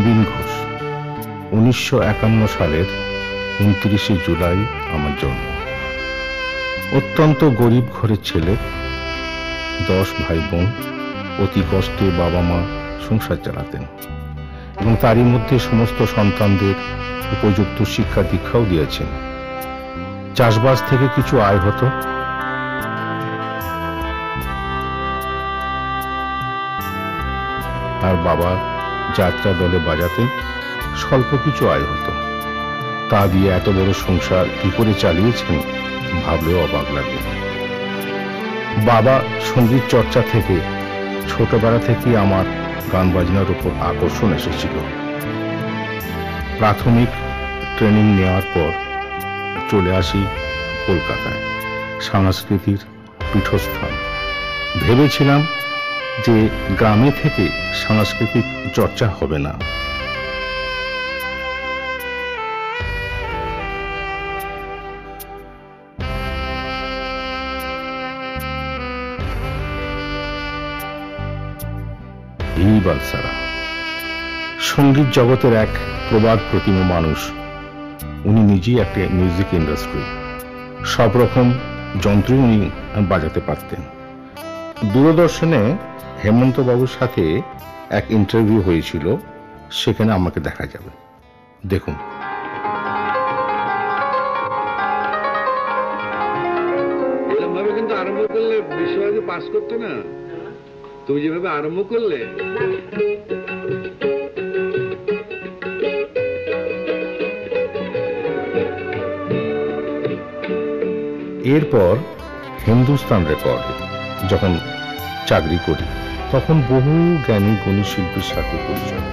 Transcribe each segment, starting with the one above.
নবীন ঘোষ। 1951 সালের 29শে জুলাই আমার জন্ম। অত্যন্ত গরিব ঘরের ছেলে, 10 ভাই বোন। অতি কষ্টে বাবা মা সংসার চালাতেন এবং তারই মধ্যে সমস্ত সন্তানদের উপযুক্ত শিক্ষা দীক্ষাও দিয়েছেন। চাষবাস থেকে কিছু আয় হতো। আর বাবা যাত্রা দলে বাজাতেন, স্বল্প কিছু আয় হতো। তা দিয়ে এত বড় সংসার কি করে চালিয়েছেন ভাবলেও অবাক লাগে। বাবা সঙ্গীত চর্চা থেকে ছোটবেলা থেকে আমার গান বাজনার উপর আকর্ষণ এসেছিল। প্রাথমিক ট্রেনিং নেওয়ার পর চলে আসি কলকাতায়, সংস্কৃতির পীঠস্থান। ভেবেছিলাম যে গ্রামে থেকে সাংস্কৃতিক চর্চা হবে না। বালসারা সঙ্গীত জগতের এক প্রবাদ প্রতিম মানুষ। উনি নিজেই একটা মিউজিক ইন্ডাস্ট্রি, সব রকম যন্ত্রই উনি বাজাতে পারতেন। দূরদর্শনে হেমন্ত বাবুর সাথে এক ইন্টারভিউ হয়েছিল, সেখানে আমাকে দেখা যাবে, দেখুন। এরকম ভাবে কিন্তু আরম্ভ করলে বিশ্বভারতী পাস করতো না। তুমি যেভাবে আরম্ভ করলে, এরপর হিন্দুস্তান রেকর্ডে যখন চাকরি করি, তখন বহু জ্ঞানী গুণী শিল্পীর সাথে পরিচয়।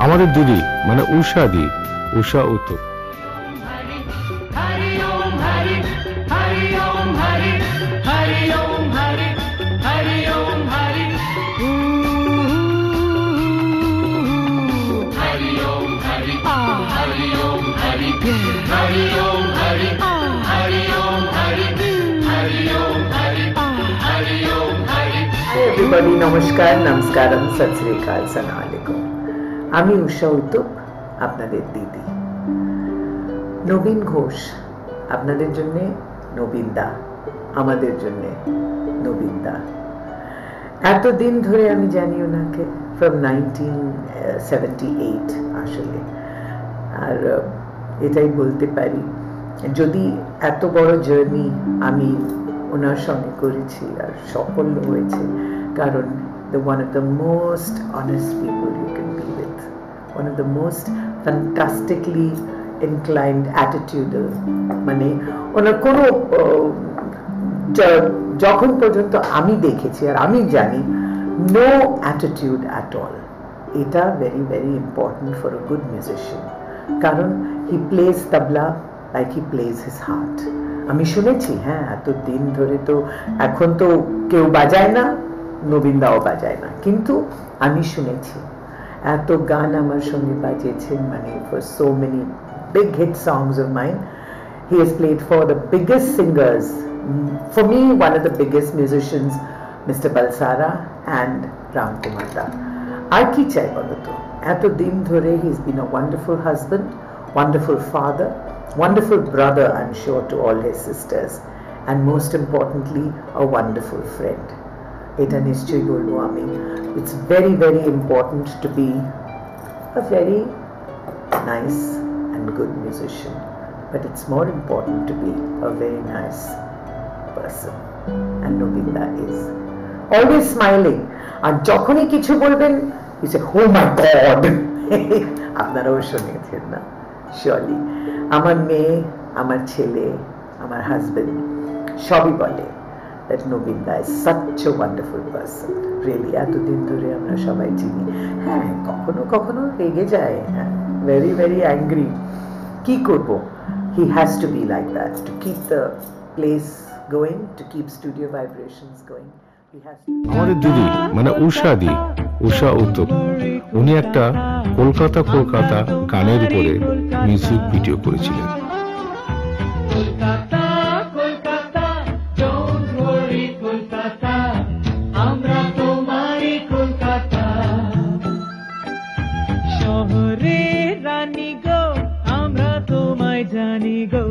আমাদের দিদি মানে উষা দি, উষা উত্তর। Everybody, নমস্কার, নমস্কারম, সত শ্রী আকাল, সালাম আলাইকুম। আমি উষা উত্তপ, আপনাদের দিদি। নবীন ঘোষ আপনাদের জন্য নবীন দা, আমাদের জন্য নবীন দা। এতদিন ধরে আমি জানি ওনাকে, ফ্রম 1978 আসলে। আর এটাই বলতে পারি, যদি এত বড় জার্নি আমি ওনার সঙ্গে করেছি আর সফল হয়েছে, কারণ one of the most honest people you can be with, one of the most fantastically inclined attitudinal, মানে ওনার কোনো যখন পর্যন্ত আমি দেখেছি আর আমি জানি, no attitude at all. এটা very very important for a good musician, কারণ he plays tabla like he plays his heart. আমি শুনেছি, হ্যাঁ, এত দিন ধরে তো এখন তো কেউ বাজায় না, নবীন দাও বাজায় না, কিন্তু আমি শুনেছি এত গান আমার সঙ্গে বাজিয়েছেন, মানে for so many big hit songs of mine. He has played for the biggest singers, for me one of the biggest musicians, Mr. Balsara and Ram Kumar Da. আর কি চাই বলো তো, এত দিন ধরে he's been a wonderful husband, wonderful father, wonderful brother, I'm sure, to all his sisters, and most importantly a wonderful friend. এটা নিশ্চয়ই বলবো আমি, it's very very important to be a very nice and good musician, but it's more important to be a very nice person, and Nobinda is always smiling. আর যখনই কিছু বলবেন, you say, oh my god. আপনারাও শুনেছেন না, surely. আমার মেয়ে আমার ছেলে, আমার হাজবেন্ড সবই বলে that Nobinda is such a wonderful person. Really, এতদিন ধরে আমরা সবাই চিনি। হ্যাঁ, কখনো কখনো রেগে যায়, very very angry. কি করব? He has to be like that to keep the place going, to keep studio vibrations going. He has to. আমাদের দিদি মানে উষা উত্তপ, উনি একটা কলকাতা কলকাতা গানের উপরে মিউজিক ভিডিও করেছিলেন। কলকাতা কলকাতা ডোন্ট ওয়ারি কলকাতা, আমরা তোমারই কলকাতা। শহরের রানী গো, আমরা তোমায় জানি গো,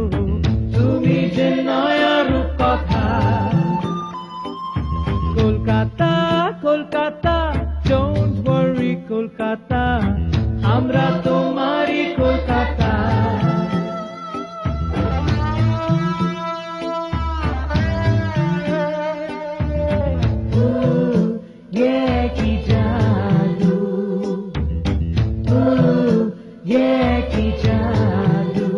তুমি যে নয়া রূপকথা। কলকাতা কলকাতা ডোন্ট ওয়ারি কলকাতা, আমরা তোমারই কলকাতা। কি জাদু, কি জাদু।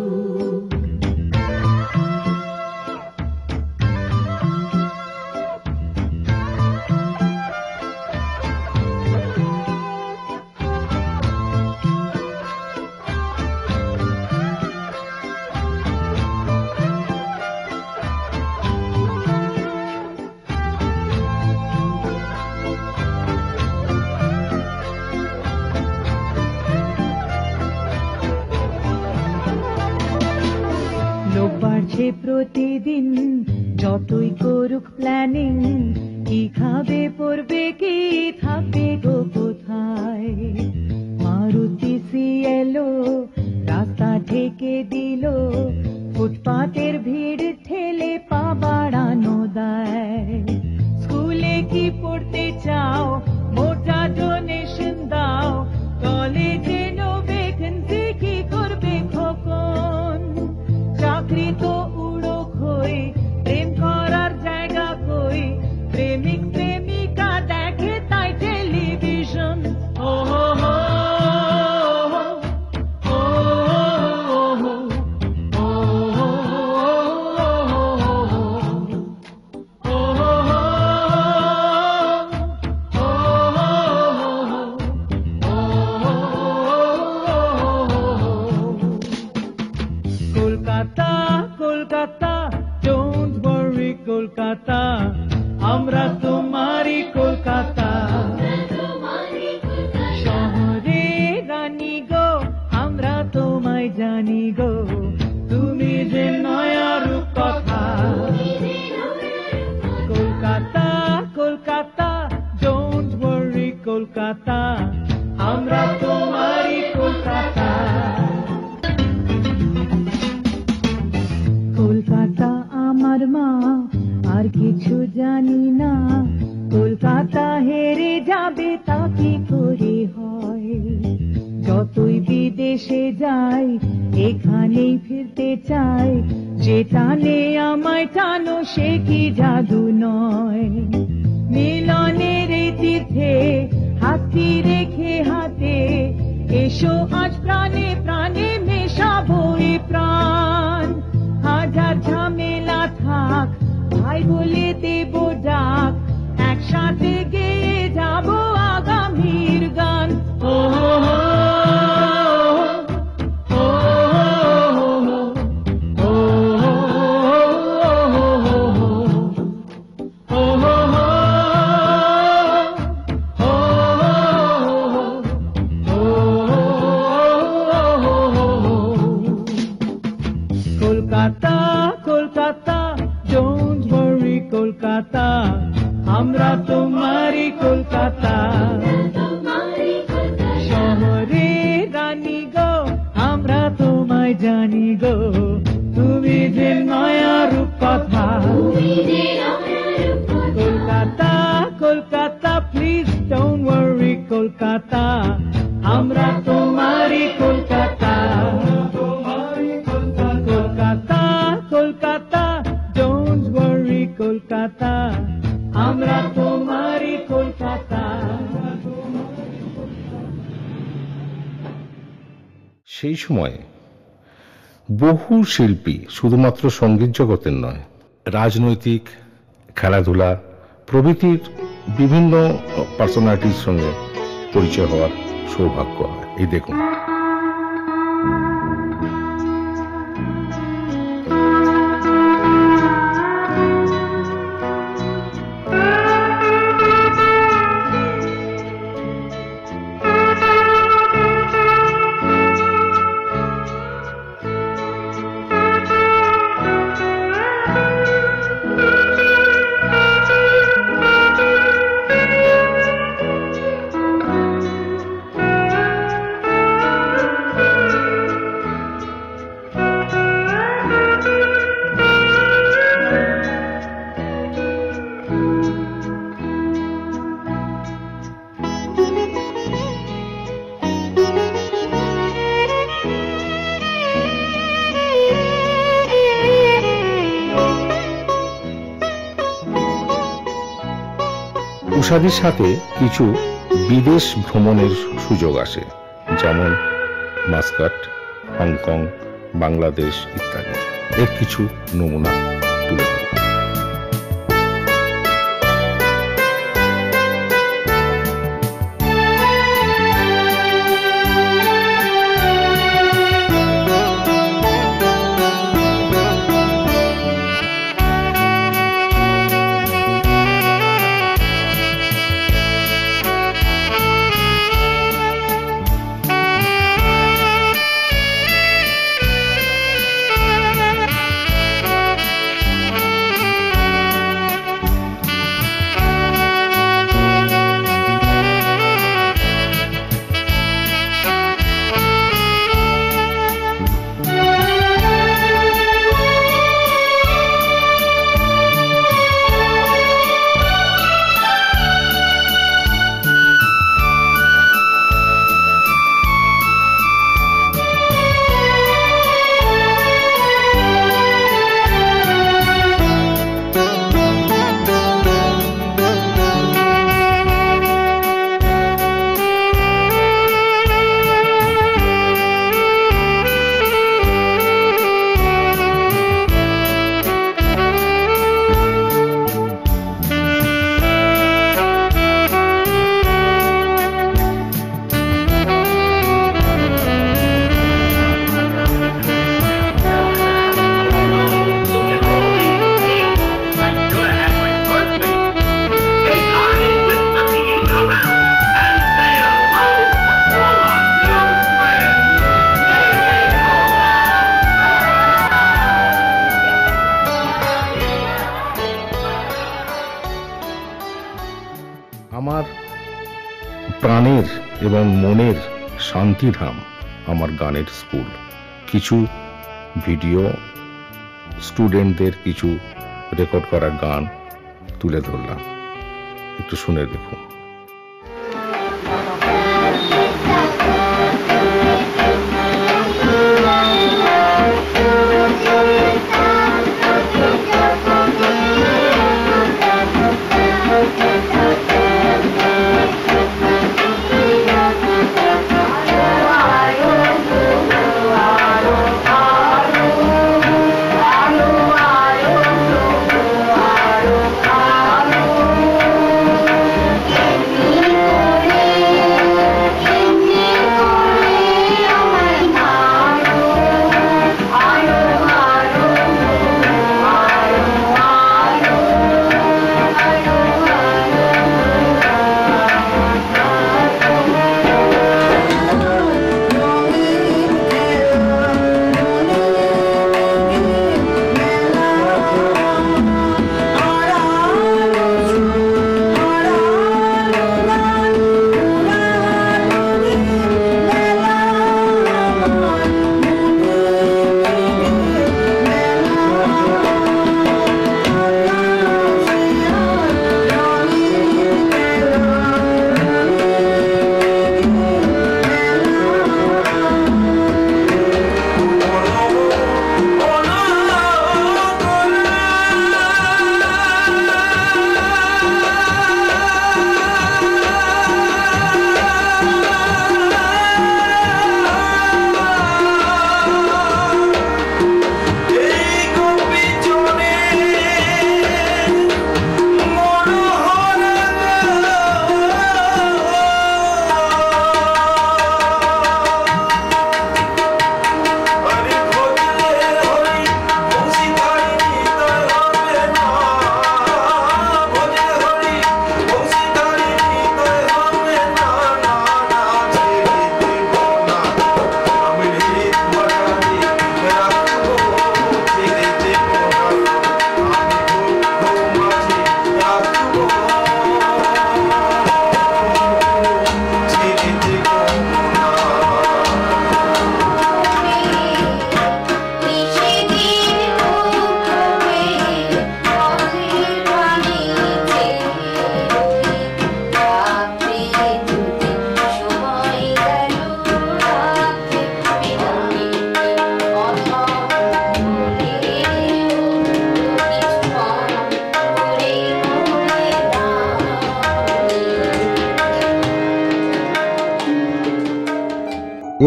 লোক বাড়ছে প্রতিদিন, যতই করুক প্ল্যানিং, কি খাবে পড়বে কি থাকবে গো কোথায়। মারুতি সিএলো রাস্তা ঢেকে দিল, ফুটপাতের ভিড় ঠেলে পা বাড়ানো দেয়। স্কুলে কি পড়তে চাও, মোটা ডোনেশন দাও, কলেজে নো ভ্যাকেন্সি, কি করবে খোকন। চাকরি তো উড়ো খই, প্রেম করার জায়গা কই, প্রেমিক প্রেমিকা দেখে তাই টেলিভিশন। ও হো হো, ও হো হো, ও হো হো, ও হো হো, কলকাতা কলকাতা ডোন্ট ওয়ারি কলকাতা, আমরা তোমারই কলকাতা। শহরে রানী গো, আমরা তোমায় জানি গো, তুমি যে নয়া রূপকথা। কলকাতা কলকাতা ডোন্ট ওয়ারি কলকাতা, আমরা তোমারই কলকাতা। কলকাতা আমার মা, আর কিছু জানি না, কলকাতা হেরে যাবে তা কি করে হয়। যতই বিদেশে যাই, এখানেই ফিরতে চাই, যে টানে আমায় টানো সে কি জাদু নয়। মিলনের এই তীর্থে হাতটি রেখে হাতে, এসো আজ প্রাণে প্রাণে মেশাবো এ প্রাণ। হাজার ঝামেলা থাক, ভাই বলে দেব ডাক, একসাথে গেয়ে যাব আগামীর গান। ও হো হো, ও হো হো, ও হো হো, ও হো হো, কলকাতা কলকাতা ডোন্ট ওয়ারি কলকাতা, আমরা তোমারই কলকাতা। শহরে রানী গো, আমরা তোমায় জানি গো, তুমি যে নয়া রূপকথা। Kolkata Kolkata please don't worry Kolkata, আমরা তোমারই কলকাতা। কলকাতা কলকাতা ডোন্ট ওয়ারি কলকাতা, আমরা তোমারই কলকাতা। সেই সময় বহু শিল্পী শুধুমাত্র সঙ্গীত জগতের নয়, রাজনৈতিক, খেলাধুলা প্রভৃতির বিভিন্ন পার্সোনালিটির সঙ্গে পরিচয় হওয়ার সৌভাগ্য হয়। এই দেখুন, উষাদির সাথে কিছু বিদেশ ভ্রমণের সুযোগ আসে, যেমন মাস্কাট, হংকং, বাংলাদেশ ইত্যাদি। এর কিছু নমুনা তুলে ধরব। আমার প্রাণের এবং মনের শান্তিধাম আমার গানের স্কুল। কিছু ভিডিও, স্টুডেন্টদের কিছু রেকর্ড করা গান তুলে ধরলাম, একটু শুনে দেখুন। Yeah.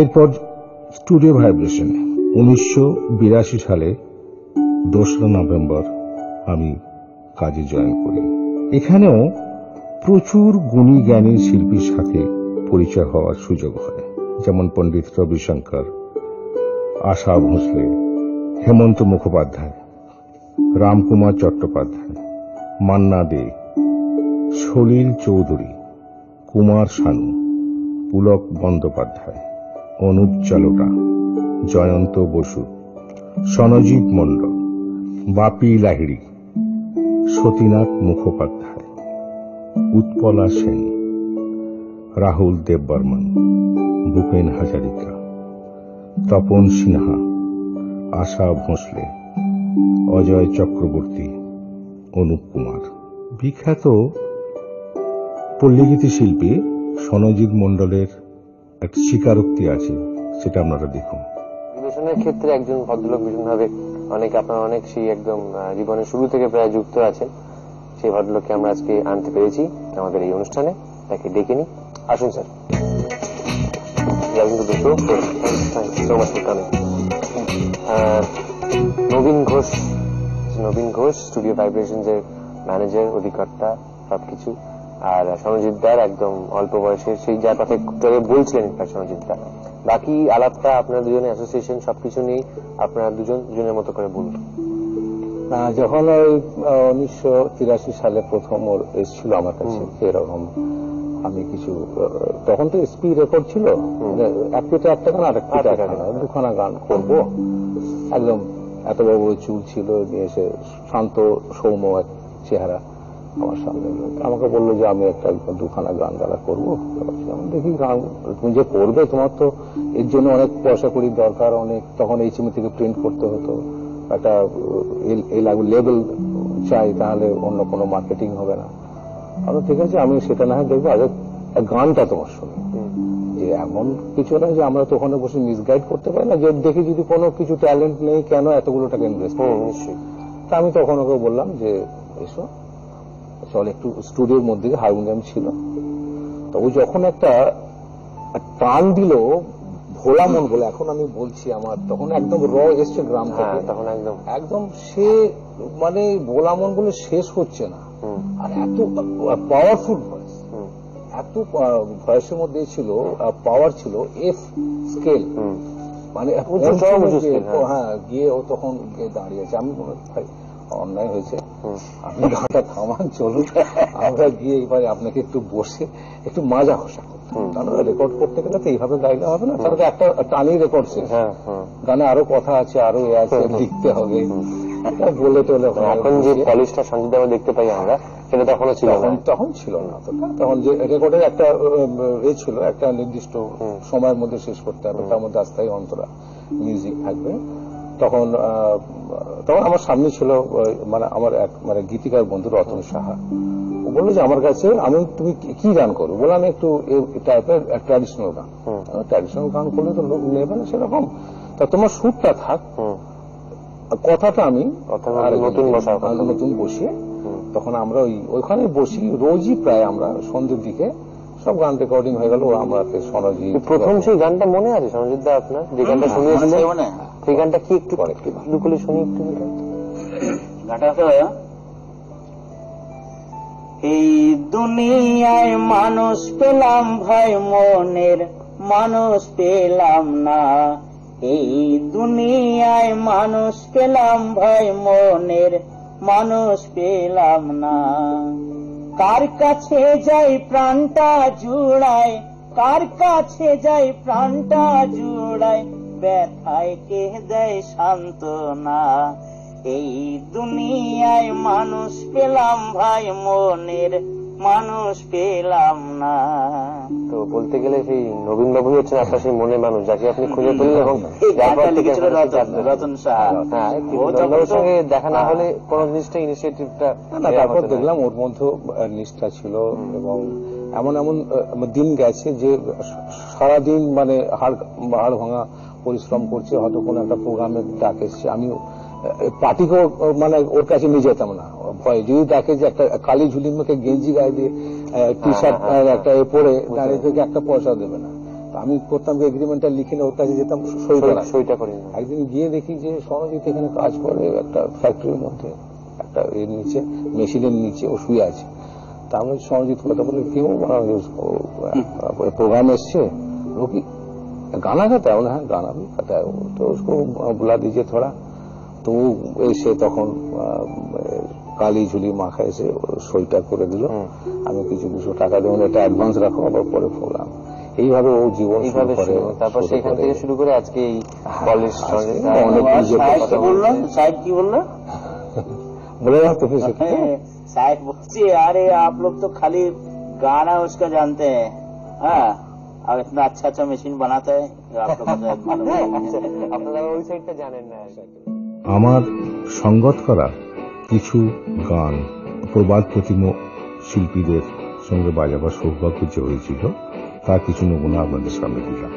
এরপর স্টুডিও ভাইব্রেশন 1982 সালে 2রা নভেম্বর আমি কাজে জয়েন করি। এখানেও প্রচুর গুণী জ্ঞানী শিল্পীর সাথে পরিচয় হওয়ার সুযোগ হয়, যেমন পণ্ডিত রবিশঙ্কর, আশা ভোঁসলে, হেমন্ত মুখোপাধ্যায়, রামকুমার চট্টোপাধ্যায়, মান্না দে, সলিল চৌধুরী, কুমার শানু, পুলক বন্দ্যোপাধ্যায়, অনুপ চালোটা, জয়ন্ত বসু, সনজিৎ মণ্ডল, বাপি লাহিড়ী, সতীনাথ মুখোপাধ্যায়, উৎপলা সেন, রাহুল দেববর্মন, ভূপেন হাজারিকা, তপন সিনহা, আশা ভোঁসলে, অজয় চক্রবর্তী, অনুপ কুমার। বিখ্যাত পল্লীগীতি শিল্পী সনজিৎ মণ্ডলের একটা স্বীকারোক্তি আছে, সেটা আপনারা দেখুন। পরিবেশনের ক্ষেত্রে একজন ভদ্রলোক ভীষণভাবে আপনার অনেক সেই একদম জীবনের শুরু থেকে প্রায় যুক্ত আছেন, সেই ভদ্রলোককে আমরা আজকে আনতে পেরেছি আমাদের এই অনুষ্ঠানে। তাকে ডেকে নি, আসুন স্যার। নবীন ঘোষ স্টুডিও ভাইব্রেশনস এর ম্যানেজার, অধিকর্তা, সবকিছু। আর সনজিৎ দার একদম অল্প বয়সের, সেই যার কথা একটু বলছিলেন সনজিৎ দা। বাকি আলাপটা আপনার দুজনের অ্যাসোসিয়েশন সবকিছু নিয়ে আপনারা দুজনের মতো করে বলুন। যখন ওই 1983 সালে প্রথম ওর এসেছিল আমার কাছে, এরকম আমি কিছু, তখন তো এসপি রেকর্ড ছিল, এক পিঠে একটা গান আর এক পিঠে একটা গান, দুখানা গান করবো। একদম এত বড় বড় চুল ছিল, নিয়ে এসে শান্ত সৌম্য এক চেহারা আমার সামনে আমাকে বললো যে আমি একটা দুখানা গান গালা করবো। দেখি গান তুমি যে করবে, তোমার তো এর জন্য অনেক পয়সা কড়ির দরকার, অনেক, তখন HMI থেকে প্রিন্ট করতে হতো, একটা লেবেল চাই, তাহলে অন্য কোনো মার্কেটিং হবে না। আরো ঠিক আছে, আমি সেটা না হয় দেখবো, আগে গানটা তোমার শুনি, যে এমন কিছু না যে আমরা তো ওখানে বসে মিসগাইড করতে পারি না, যে দেখি যদি কোনো কিছু ট্যালেন্ট নেই কেন এতগুলো টাকা ইনভেস্ট করবো। নিশ্চয়ই। তা আমি তখন ওকে বললাম যে এসো চল একটু স্টুডিওর মধ্যে, হারমোনিয়াম ছিল, তো ও যখন একটা টান দিল, ভোলা মন বলে, এখন আমি বলছি, আমার তখন একদম এসছে গ্রাম থেকে, তখন একদম সে মানে ভোলা মন বলে শেষ হচ্ছে না, আর এত পাওয়ারফুল ভয়েস, এত ভয়েসের মধ্যে ছিল পাওয়ার, ছিল এফ স্কেল, মানে হ্যাঁ, গিয়ে ও তখন গিয়ে দাঁড়িয়েছে। আমি মনে ভাই অন্যায় হয়েছে, আপনি গানটা থামান, চলুন আমরা গিয়ে এবারে আপনাকে একটু বসে একটু মাজা ঘষা করতাম, কারণ রেকর্ড করতে গেলে তো এইভাবে গাইলে হবে না, তাহলে একটা টানি রেকর্ড শেষ, গানে আরো কথা আছে, আরো এ আছে, লিখতে হবে, বলে টলে। এখন যে পলিশটা সঞ্জিত আমরা দেখতে পাই আমরা, সেটা তখনও ছিল না, তখন ছিল না। তখন যে রেকর্ডের একটা এ ছিল, একটা নির্দিষ্ট সময়ের মধ্যে শেষ করতে হবে, তার মধ্যে আস্থায়ী অন্তরা মিউজিক থাকবে। তখন আমার সামনে ছিল মানে আমার এক মানে গীতিকার বন্ধু রতন সাহা, ও বললো যে আমার কাছে তুমি কি গান করো, বলে আমি একটু টাইপের ট্র্যাডিশনাল গান, ট্র্যাডিশনাল গান করলে তো লোক নেবে না সেরকম, তা তোমার সুরটা থাক, কথাটা আমি নতুন বসিয়ে, তখন আমরা ওইখানে বসি, রোজই প্রায় আমরা সন্ধ্যের দিকে সব গান রেকর্ডিং হয়ে গেল। আমরা সনজিৎ প্রথম সেই গানটা মনে আছে সনজিৎ দা আপনার, যে গানটা শুনিয়েছিলেন, সেই গানটা কি একটু দুকুলি শুনি একটু। গানটা এই দুনিয়ায় মানুষ পেলাম ভাই মনের মানুষ পেলাম না, এই দুনিয়ায় মানুষ পেলাম ভাই মনের মানুষ পেলাম না, কার কাছে যাই প্রাণটা জুড়ায়, কার কাছে যাই প্রাণটা জুড়ায়, ব্যথায় কে দেয় সান্ত্বনা, এই দুনিয়ায় মানুষ পেলাম ভাই মনের মানুষ পেলাম না। তো বলতে গেলে সেই নবীন বাবু হচ্ছেন আপনার সেই মনের মানুষ, যাকে আপনি খুঁজে পেলেন এবং রতন সাহা। ওর সঙ্গে দেখা না হলে কোন জিনিসটা ইনিশিয়েটিভটা, তারপর দেখলাম ওর মধ্যে নিষ্ঠা ছিল, এবং এমন এমন দিন গেছে যে সারাদিন মানে হাড় ভাঙা পরিশ্রম করছে, হয়তো কোনো একটা প্রোগ্রামে ডাক এসছে, আমি পার্টিকেও মানে ওর কাছে নিয়ে যেতাম না, ভয়, যদি দেখে যে একটা কালি ঝুলির মুখে গেঞ্জি গায়ে দিয়ে টি শার্ট একটা পরে দাঁড়িয়ে থেকে একটা পয়সা দেবে না, আমি করতাম যে এগ্রিমেন্টটা লিখে ওর কাছে যেতাম সইটা করে একদিন গিয়ে দেখি যে সনজিৎ এখানে কাজ করে একটা ফ্যাক্টরির মধ্যে, একটা এর নিচে মেশিনের নিচে ও শুয়ে আছে। তা আমরা সনজিৎ কথা বলে কেউ प्रोग्राम এসছে रोकी गाना गाता है, हाँ गाना भी गाता है, तो उसको बुला दीजिए थोड़ा। तो वो ऐसे তখন কালি ঝুলি মাখা এসে সইটা করে দিল। আমি কিছু টাকা দেবো, এটা অ্যাডভান্স রাখো, আবার পরে প্রোগ্রাম। এইভাবে ও জীবন শুরু করে। তারপর সেখান থেকে শুরু করে আজকে এই কলেজ साइड की बोल रहा बोले ना तो फिर साइड बोलती अरे आप लोग तो खाली गाना उसका जानते हैं, हाँ, और इतना अच्छा अच्छा मशीन बनाता है आप लोग मालूम नहीं। আপনারা ওই সাইডটা জানেন না। আমার সঙ্গত করা কিছু গান প্রবাদ প্রতিম শিল্পীদের সঙ্গে বাজাবার সৌভাগ্য যে হয়েছিল, তার কিছু নমুনা আপনাদের সামনে দিলাম।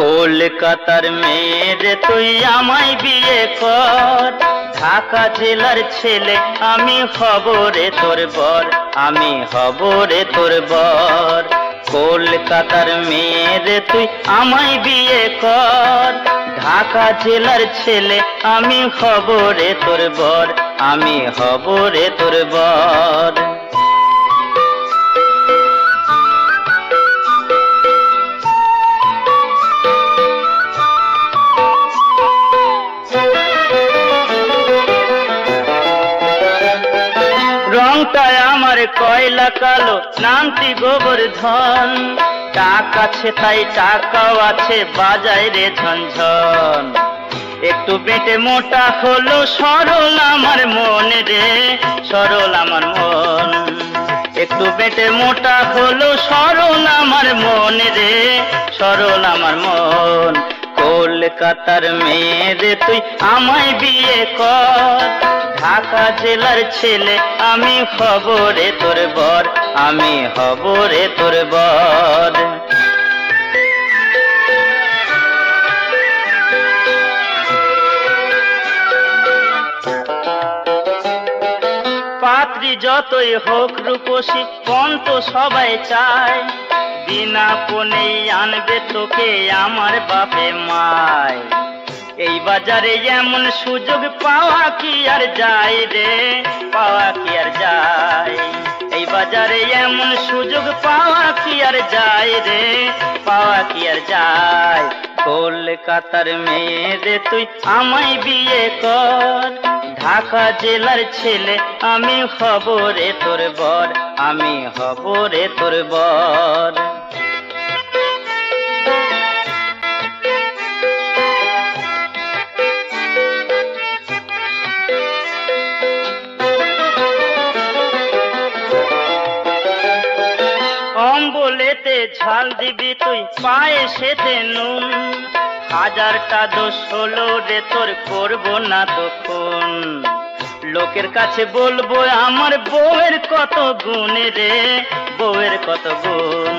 কলকাতার মেয়ে তুই আমায় বিয়ে কর, ঢাকা জেলার ছেলে আমি হব রে তোর বর, আমি হব রে তোর বর। কলকাতার মেয়ে তুই আমায় বিয়ে কর, ঢাকা জেলার ছেলে আমি হব রে তোর বর, আমি হব রে তোর বর। আমার কয়লা কালো নামটি গোবর্ধন, টাকা আছে তাই টাকাও আছে বাজায় রে ঝনঝন। একটু বেটে মোটা হলো সরল আমার মন রে, সরল আমার মন। একটু বেটে মোটা হলো সরল আমার মন রে, সরল আমার মন। কলকাতার মেয়ে রে তুই আমায় বিয়ে কর, ঢাকা জেলার ছেলে আমি হব রে তোর বর, আমি হব রে তোর বর। পাত্রী যতই হোক রূপসী পণ তো সবাই চায়, বিনা পণেই আনবে তোকে আমার বাপে মায়। এই বাজারে এমন সুযোগ পাওয়া কি আর যায় রে, পাওয়া কি আর যায়। এই বাজারে এমন সুযোগ পাওয়া কি আর যায় রে, পাওয়া কি আর যায়। কলকাতার মেয়ে রে তুই আমায় বিয়ে কর, ঢাকা জেলার ছেলে আমি হব রে তোর বর, আমি হব রে তোর বর। অম্বলেতে ঝাল দিবি তুই পায়েসেতে নুন, হাজারটা দোষ হলো রে তোর করবো না তখন। লোকের কাছে বলবো আমার বউয়ের কত গুণ রে, বউয়ের কত গুণ।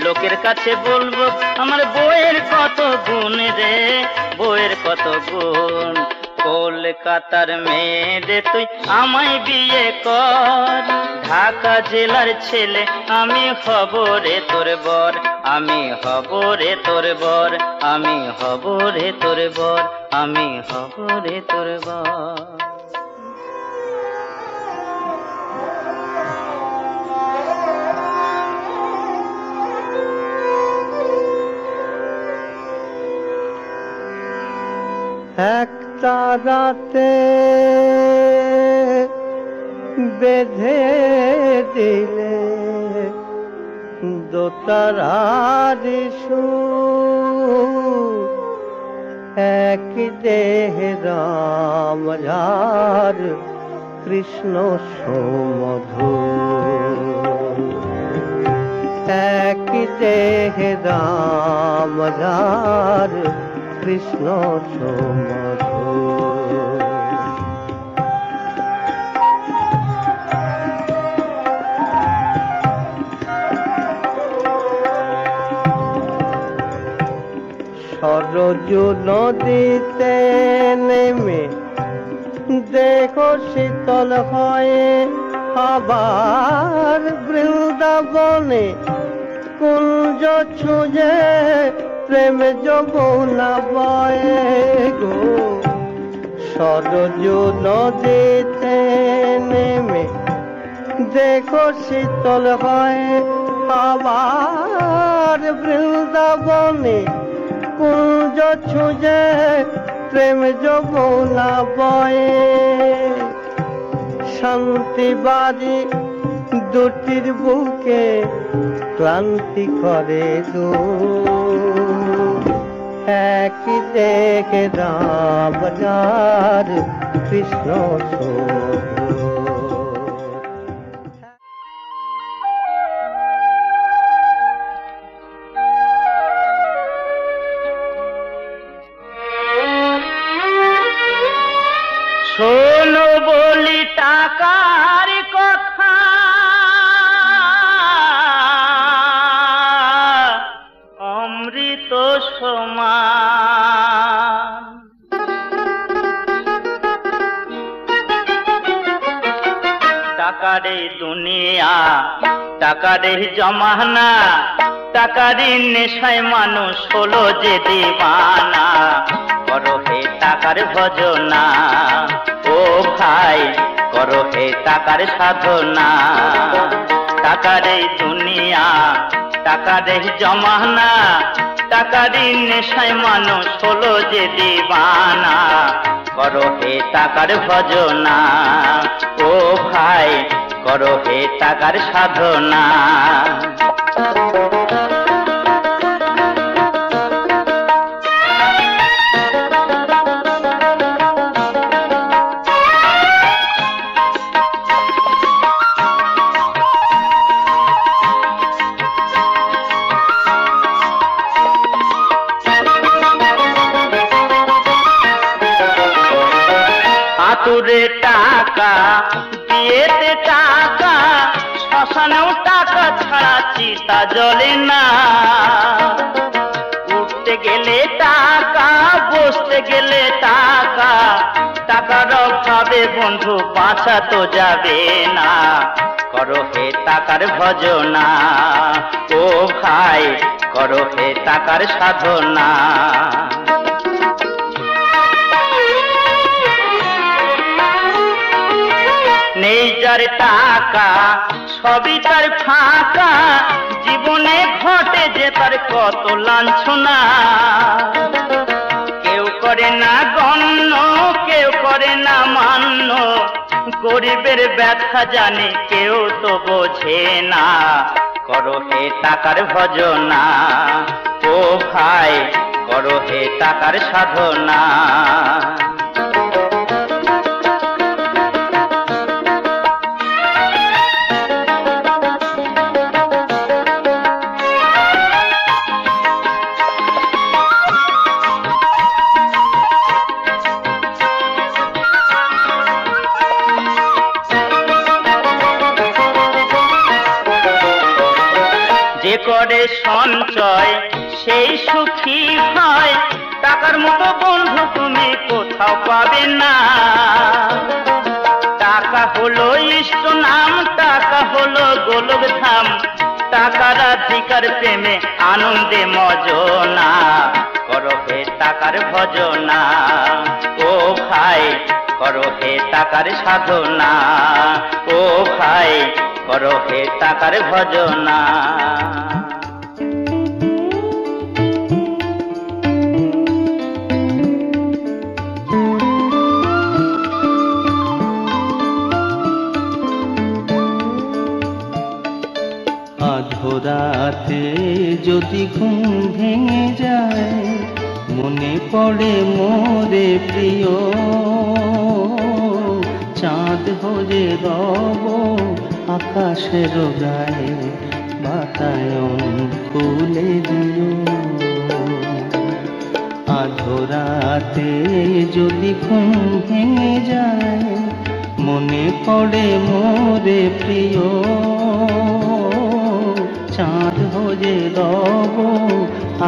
লোকের কাছে বলবো আমার বউয়ের কত গুণ রে, বউয়ের কত গুণ। কলকাতার মেয়ে রে তুই আমায় বিয়ে কর, ঢাকা জেলার ছেলে আমি হব রে তোর বর, আমি হব রে তোর বর, আমি হব রে তোর বর, আমি হব রে তোর বর। একটা রাতে বেঁধে দিলে দোতারার সুর, এক দেহ রাম রার কৃষ্ণ সুমধুর, এক দেহ রাম রার কৃষ্ণ সুমধুর। সরজু নদীতে নেমে দেখো শীতল হয়ে, আবার বৃন্দাবনে কুঞ্জ ছুঁজে প্রেম যমুনা বয়ে গো। সরজু নদীতে নেমে দেখো শীতল হয়ে, আবার বৃন্দাবনে কুঞ্জ ছুঁজে প্রেম যমুনা বয়ে। শান্তি বাড়ি দুটির বুকে ক্লান্তি করে দূর, এক দেখে রাম রার কৃষ্ণ সুর। শোনো বলি টাকার কথা, অমৃত সমান। টাকার এই দুনিয়া, টাকার এই জমানা, টাকার নেশায় মানুষ হলো যে দিওয়ানা। করো হে টাকার ভজনা, ও ভাই করো হে টাকার সাধনা। টাকার এই দুনিয়া, টাকার এই জমানা, টাকার নেশায় মানুষ হলো যে দিওয়ানা। করো হে টাকার ভজনা, ও ভাই করো হে টাকার সাধনা। আতুরে টাকা বিয়েতে টাকা, শ্মশানেও টাকা ছাড়া চিতা জ্বলে না। উঠতে গেলে টাকা, বসতে গেলে টাকা, টাকার অভাবে বন্ধু বাঁচা তো যাবে না। করো হে টাকার ভজনা, ও ভাই করো হে টাকার সাধনা। নেই যার টাকা সবই তার ফাঁকা, জীবনে ঘটে যে তার কত লাঞ্ছনা। কেউ করে না গণ্য, কেউ করে না মান্য, গরিবের ব্যথা জানে কেউ তো বোঝে না। করো হে টাকার ভজনা, ও ভাই করো হে টাকার সাধনা। যে করে সঞ্চয় সেই সুখী হয়, টাকার মতো বন্ধু তুমি কোথাও পাবে না। টাকা হলো ইষ্ট নাম, টাকা হলো গোলক ধাম, টাকার অধিকার প্রেমে আনন্দে মজনা। করো হে টাকার ভজনা, ও ভাই করো হে টাকার সাধনা। ও ভাই করো হে টাকার ভজনা। আধরাতে যদি ঘুম ভেঙে যায়, মনে পড়ে মোরে প্রিয়, চাঁদ হয়ে রব আকাশের গায়ে, বাতায়ন খুলে দিও। আধরাতে যদি ঘুম ভেঙে যায়, মনে পড়ে মোরে প্রিয়, চাঁদ হয়ে রব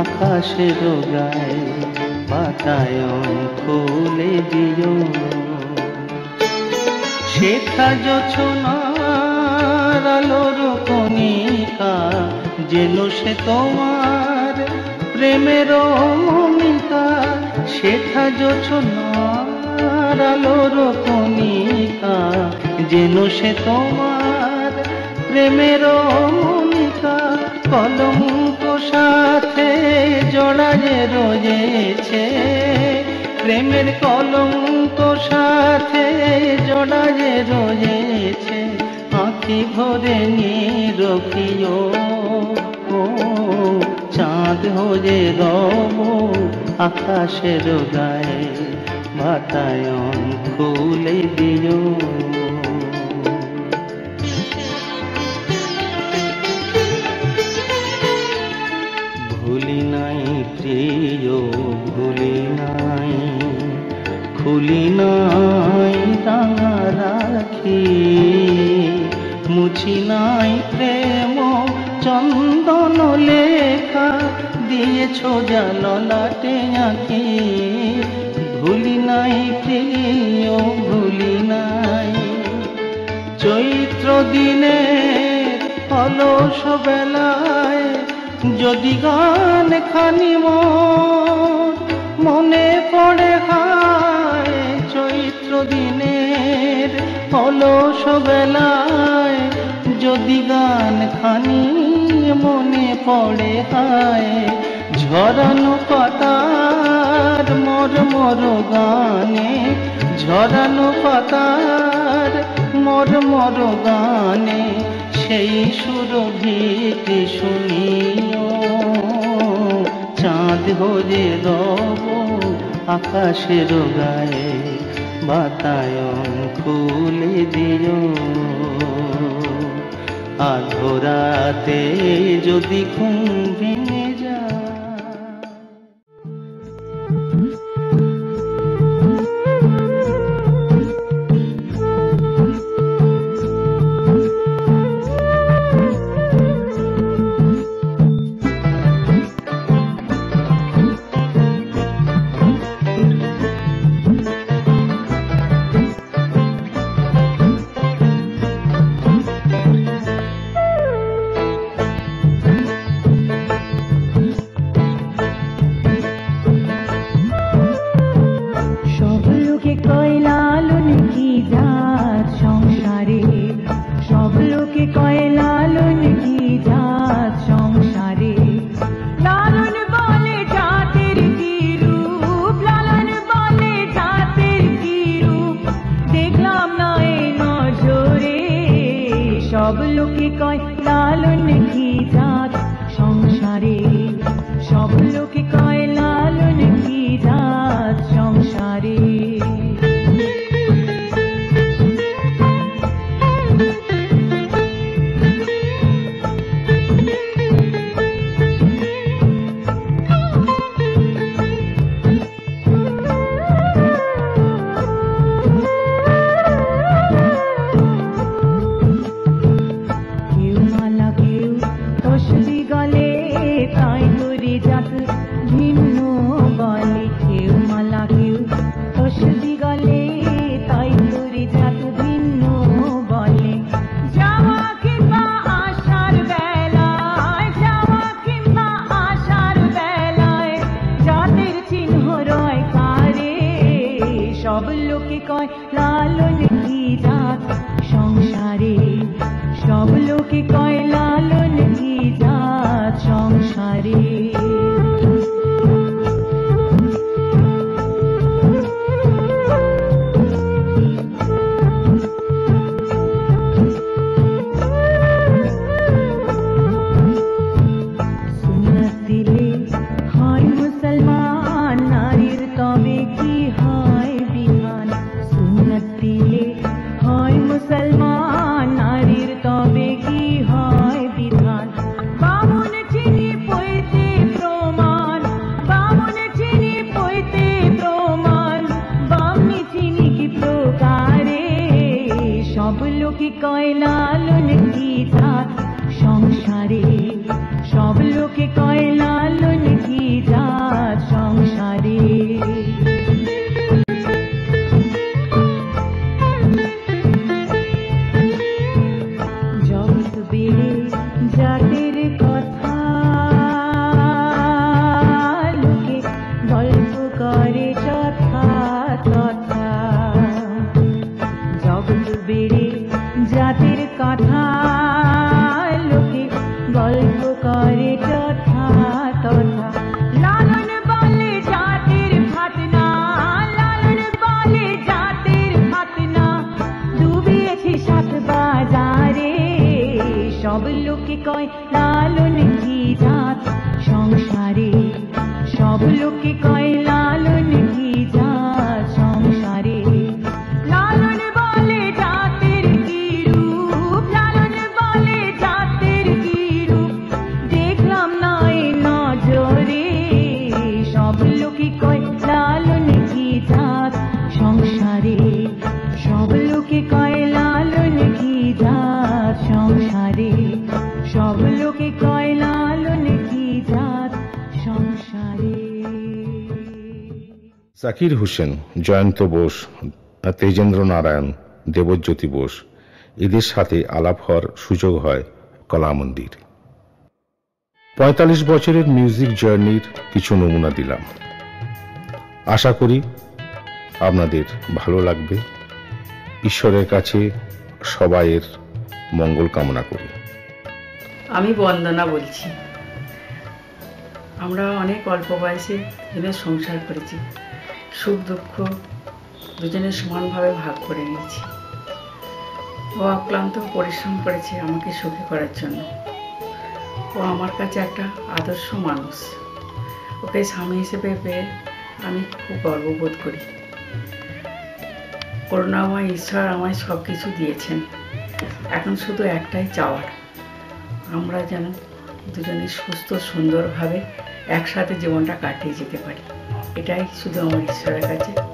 আকাশের গায়ে, বাতায়ন খুলে দিও। শেখা জোছনার আলোর কণিকা, যেন সে তোমার প্রেমের অমিকা। শেখা জোছনার আলোর কণিকা, যেন সে তোমার প্রেমের অমিকা। কলঙ্ক সাথে জড়ায়ে রয়েছে, প্রেমের কলঙ্ক সাথে জড়ায়ে রয়েছে। আঁখি ভরে নিরখিও, ও চাঁদ হয়ে রব আকাশের গায়ে, বাতায়ন খুলে দিও। ভুলি নাই প্রিয়, ভুলি নাই, খুলি নাই রাঙা রাখি, মুছি নাই প্রেম চন্দন লেখা, দিয়েছ জাল লাটে আঁকি। ভুলি নাই প্রিয়, ভুলি নাই, চৈত্র দিনে অলস বেলায় যদি গান খানি মোর মনে পড়ে হায়। চৈত্র দিনের অলস বেলায় যদি গান খানি মনে পড়ে হায়। ঝরানো পাতার মর মর গানে, ঝরানো পাতার মর মর গানে সেই সুরভিতে শুনিও, চাঁদ হয়ে রব আকাশের গায়ে, বাতায়ন খুলে দিও। আধরাতে যদি ঘুম ভেঙে যায়। সব লোকে কয় লালন কি জাত সংসারে, সব লোকে কয় লালন কি জাত সংসারে। সব লোকে কয় লালন কি জাত সংসারে, সব লোকে কয় লালন কি জাত সংসারে। সুন্নত দিলে হয় মুসলমান, নারীর তবে কি হয় বিধান। সুন্নত দিলে হয় মুসলমান, নারীর তবে কি হয় বিধান। বামুন চিনি পইতে প্রমাণ, বামুন চিনি পইতে প্রমাণ, বামনি চিনি কি প্রকারে। সব লোকে কয় লালন কি জাত সংসারে, সব লোকে কয় লালন কি জাত সংসারে। জগৎ বেড়ে জাতের কথা লোকে গল্প করে যথা তথা। জগৎ বেড়ে জাতির কথা লোকে গল্প করে যথা তথা। লালন বলে জাতির ভাতনা, লালন বলে জাতির ভাতনা, ডুবিয়েছি সাত বাজারে। সব লোকে কয় লালন কি জাত সংসারে, সব লোকে কয় লালন কি জাত সংসারে। লালন বলে জাতির কি রূপ, লালন বলে জাতির কি রূপ, দেখলাম না এ নজরে। সব লোকে কয় লালন কি জাত সংসারে, সব লোকে কয় লালন কি জাত সংসারে, সব লোকে কয় লালন কি জাত সংসারে। জাকির হোসেন, জয়ন্ত বোস, তেজেন্দ্র নারায়ণ, দেবজ্যোতি বোস এদের সাথে আলাপ হওয়ার সুযোগ হয় কলামন্দির। ৪৫ বছরের মিউজিক জার্নির কিছু নমুনা দিলাম। আশা করি আপনাদের ভালো লাগবে। ঈশ্বরের কাছে সবাইয়ের মঙ্গল কামনা করি। আমি বন্দনা বলছি। আমরা অনেক অল্প বয়সে দুজনের সংসার করেছি, সুখ দুঃখ দুজনের সমানভাবে ভাগ করে নিয়েছি। ও অক্লান্ত পরিশ্রম করেছে আমাকে সুখী করার জন্য। ও আমার কাছে একটা আদর্শ মানুষ। ওকে স্বামী হিসেবে পেয়ে আমি খুব গর্ববোধ করি। করুণাময় ঈশ্বর আমায় সব কিছু দিয়েছেন। এখন শুধু একটাই চাওয়ার, আমরা যেন দুজনে সুস্থ সুন্দরভাবে একসাথে জীবনটা কাটিয়ে যেতে পারি। এটাই শুধু আমার ঈশ্বরের কাছে